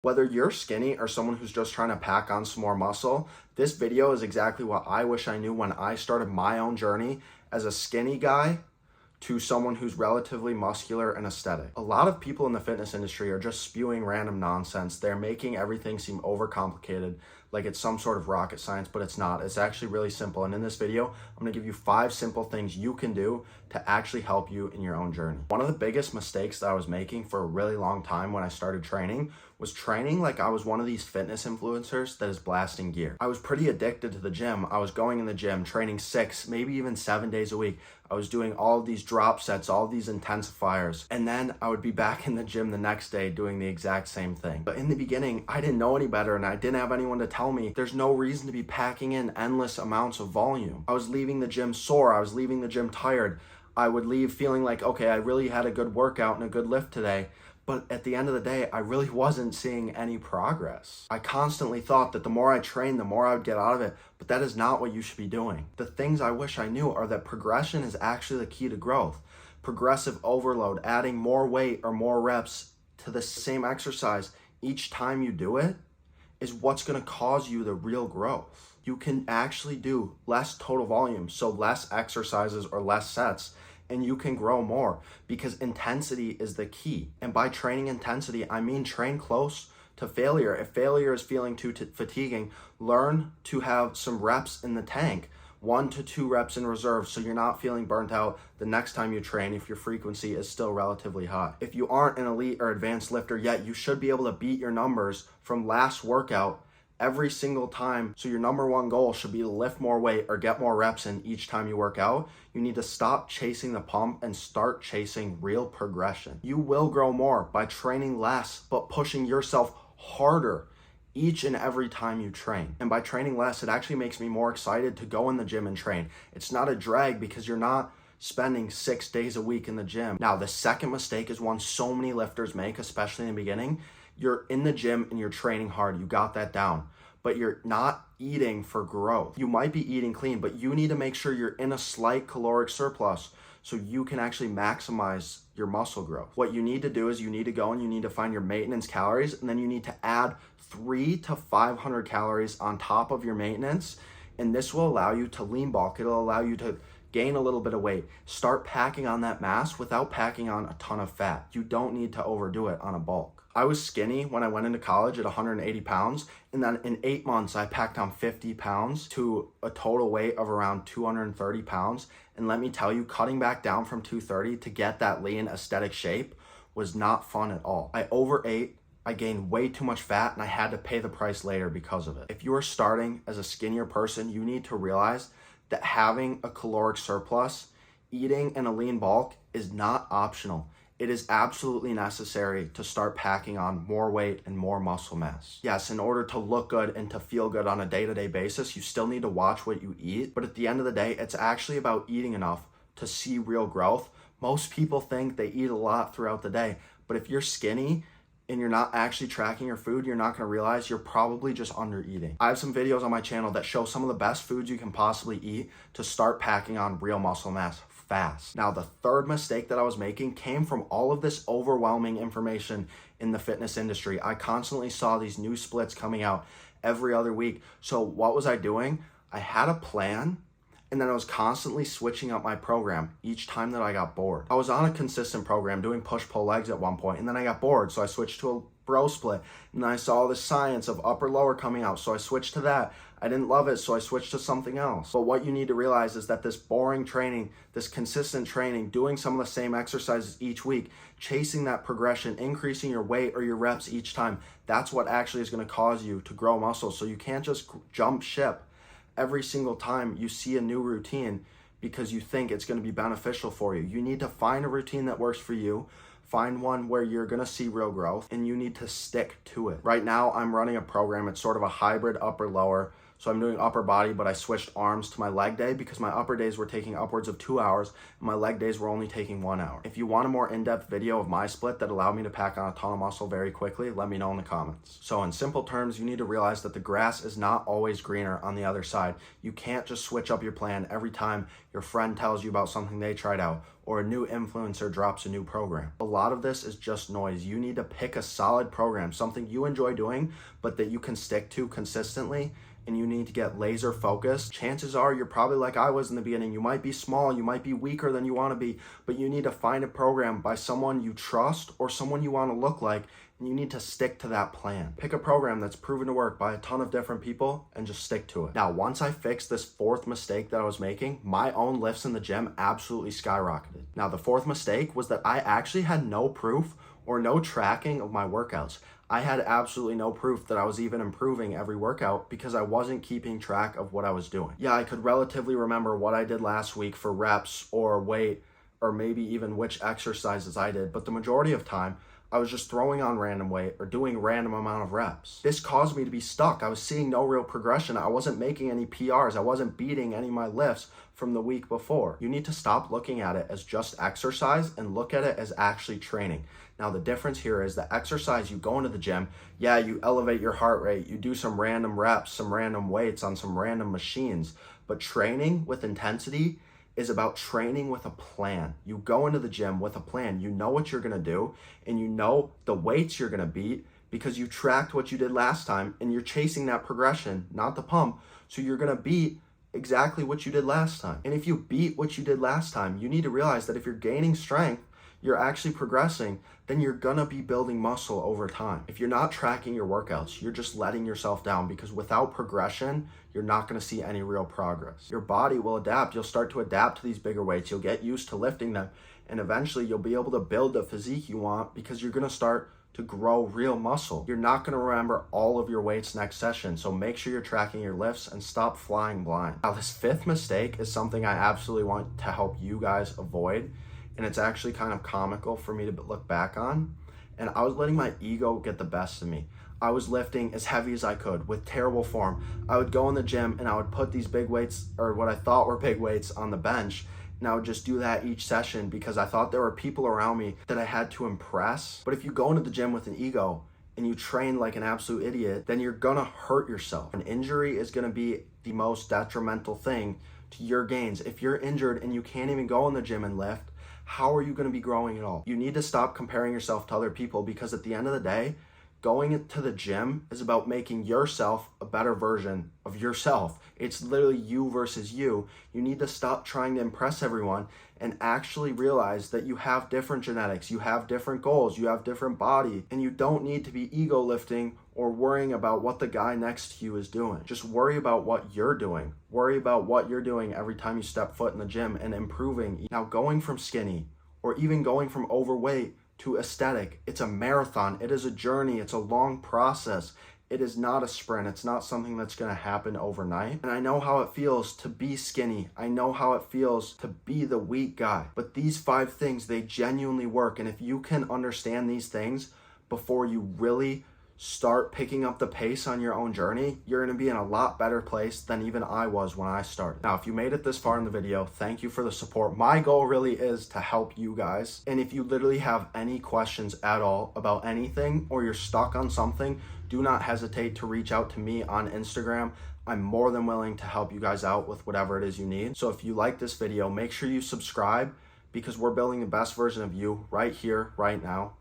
Whether you're skinny or someone who's just trying to pack on some more muscle, this video is exactly what I wish I knew when I started my own journey as a skinny guy to someone who's relatively muscular and aesthetic. A lot of people in the fitness industry are just spewing random nonsense. They're making everything seem overcomplicated, like it's some sort of rocket science, but it's not. It's actually really simple. And in this video, I'm gonna give you 5 simple things you can do to actually help you in your own journey. One of the biggest mistakes that I was making for a really long time when I started training was training like I was one of these fitness influencers that is blasting gear. I was pretty addicted to the gym. I was going in the gym, training 6, maybe even 7 days a week. I was doing all of these drop sets, all of these intensifiers, and then I would be back in the gym the next day doing the exact same thing. But in the beginning, I didn't know any better and I didn't have anyone to tell me there's no reason to be packing in endless amounts of volume. I was leaving the gym sore. I was leaving the gym tired. I would leave feeling like, okay, I really had a good workout and a good lift today. But at the end of the day, I really wasn't seeing any progress. I constantly thought that the more I trained, the more I would get out of it, but that is not what you should be doing. The things I wish I knew are that progression is actually the key to growth. Progressive overload, adding more weight or more reps to the same exercise each time you do it is what's gonna cause you the real growth. You can actually do less total volume, so less exercises or less sets, and you can grow more because intensity is the key. And by training intensity, I mean train close to failure. If failure is feeling too fatiguing, learn to have some reps in the tank, 1 to 2 reps in reserve, so you're not feeling burnt out the next time you train if your frequency is still relatively high. If you aren't an elite or advanced lifter yet, you should be able to beat your numbers from last workout every single time. So your number one goal should be to lift more weight or get more reps in each time you work out. You need to stop chasing the pump and start chasing real progression. You will grow more by training less, but pushing yourself harder each and every time you train. And by training less, it actually makes me more excited to go in the gym and train. It's not a drag because you're not spending 6 days a week in the gym. Now, the second mistake is one so many lifters make, especially in the beginning. You're in the gym and you're training hard. You got that down, but you're not eating for growth. You might be eating clean, but you need to make sure you're in a slight caloric surplus so you can actually maximize your muscle growth. What you need to do is you need to go and you need to find your maintenance calories, and then you need to add 300 to 500 calories on top of your maintenance. And this will allow you to lean bulk. It'll allow you to gain a little bit of weight. Start packing on that mass without packing on a ton of fat. You don't need to overdo it on a bulk. I was skinny when I went into college at 180 pounds, and then in 8 months, I packed on 50 pounds to a total weight of around 230 pounds. And let me tell you, cutting back down from 230 to get that lean aesthetic shape was not fun at all. I overate, I gained way too much fat, and I had to pay the price later because of it. If you are starting as a skinnier person, you need to realize that having a caloric surplus, eating in a lean bulk is not optional. It is absolutely necessary to start packing on more weight and more muscle mass. Yes, in order to look good and to feel good on a day-to-day basis, you still need to watch what you eat. But at the end of the day, it's actually about eating enough to see real growth. Most people think they eat a lot throughout the day, but if you're skinny and you're not actually tracking your food, you're not gonna realize you're probably just under eating. I have some videos on my channel that show some of the best foods you can possibly eat to start packing on real muscle mass fast. Now, the third mistake that I was making came from all of this overwhelming information in the fitness industry. I constantly saw these new splits coming out every other week. So what was I doing? I had a plan, and then I was constantly switching up my program each time that I got bored. I was on a consistent program doing push-pull legs at one point, and then I got bored, so I switched to a bro split, and then I saw the science of upper-lower coming out, so I switched to that. I didn't love it, so I switched to something else. But what you need to realize is that this boring training, this consistent training, doing some of the same exercises each week, chasing that progression, increasing your weight or your reps each time, that's what actually is gonna cause you to grow muscle. So you can't just jump ship every single time you see a new routine because you think it's gonna be beneficial for you. You need to find a routine that works for you, find one where you're gonna see real growth, and you need to stick to it. Right now, I'm running a program. It's sort of a hybrid upper-lower. So I'm doing upper body, but I switched arms to my leg day because my upper days were taking upwards of 2 hours and my leg days were only taking 1 hour. If you want a more in-depth video of my split that allowed me to pack on a ton of muscle very quickly, let me know in the comments. So in simple terms, you need to realize that the grass is not always greener on the other side. You can't just switch up your plan every time your friend tells you about something they tried out or a new influencer drops a new program. A lot of this is just noise. You need to pick a solid program, something you enjoy doing, but that you can stick to consistently, and you need to get laser focused. Chances are you're probably like I was in the beginning. You might be small, you might be weaker than you want to be, but you need to find a program by someone you trust or someone you want to look like, and you need to stick to that plan. Pick a program that's proven to work by a ton of different people and just stick to it. Now, once I fixed this fourth mistake that I was making, my own lifts in the gym absolutely skyrocketed. Now, the fourth mistake was that I actually had no proof or no tracking of my workouts. I had absolutely no proof that I was even improving every workout because I wasn't keeping track of what I was doing. Yeah, I could relatively remember what I did last week for reps or weight or maybe even which exercises I did, but the majority of time, I was just throwing on random weight or doing a random amount of reps. This caused me to be stuck. I was seeing no real progression. I wasn't making any PRs. I wasn't beating any of my lifts from the week before. You need to stop looking at it as just exercise and look at it as actually training. Now, the difference here is the exercise, you go into the gym, yeah, you elevate your heart rate, you do some random reps, some random weights on some random machines, but training with intensity is about training with a plan. You go into the gym with a plan. You know what you're going to do, and you know the weights you're going to beat because you tracked what you did last time, and you're chasing that progression, not the pump. So you're going to beat exactly what you did last time. And if you beat what you did last time, you need to realize that if you're gaining strength, you're actually progressing, then you're gonna be building muscle over time. If you're not tracking your workouts, you're just letting yourself down because without progression, you're not gonna see any real progress. Your body will adapt. You'll start to adapt to these bigger weights. You'll get used to lifting them, and eventually you'll be able to build the physique you want because you're gonna start to grow real muscle. You're not gonna remember all of your weights next session, so make sure you're tracking your lifts and stop flying blind. Now, this fifth mistake is something I absolutely want to help you guys avoid, and it's actually kind of comical for me to look back on. And I was letting my ego get the best of me. I was lifting as heavy as I could with terrible form. I would go in the gym and I would put these big weights, or what I thought were big weights, on the bench, and I would just do that each session because I thought there were people around me that I had to impress. But if you go into the gym with an ego and you train like an absolute idiot, then you're gonna hurt yourself. An injury is gonna be the most detrimental thing to your gains. If you're injured and you can't even go in the gym and lift, how are you going to be growing at all? You need to stop comparing yourself to other people because at the end of the day, going to the gym is about making yourself a better version of yourself. It's literally you versus you. You need to stop trying to impress everyone and actually realize that you have different genetics, you have different goals, you have different body, and you don't need to be ego lifting or worrying about what the guy next to you is doing. Just worry about what you're doing. Worry about what you're doing every time you step foot in the gym and improving. Now, going from skinny or even going from overweight to aesthetic, it's a marathon. It is a journey. It's a long process. It is not a sprint. It's not something that's going to happen overnight. And I know how it feels to be skinny. I know how it feels to be the weak guy. But these 5 things, they genuinely work. And if you can understand these things before you really start picking up the pace on your own journey, you're going to be in a lot better place than even I was when I started. Now, if you made it this far in the video, thank you for the support. My goal really is to help you guys. And if you literally have any questions at all about anything or you're stuck on something, do not hesitate to reach out to me on Instagram. I'm more than willing to help you guys out with whatever it is you need. So if you like this video, make sure you subscribe because we're building the best version of you right here, right now.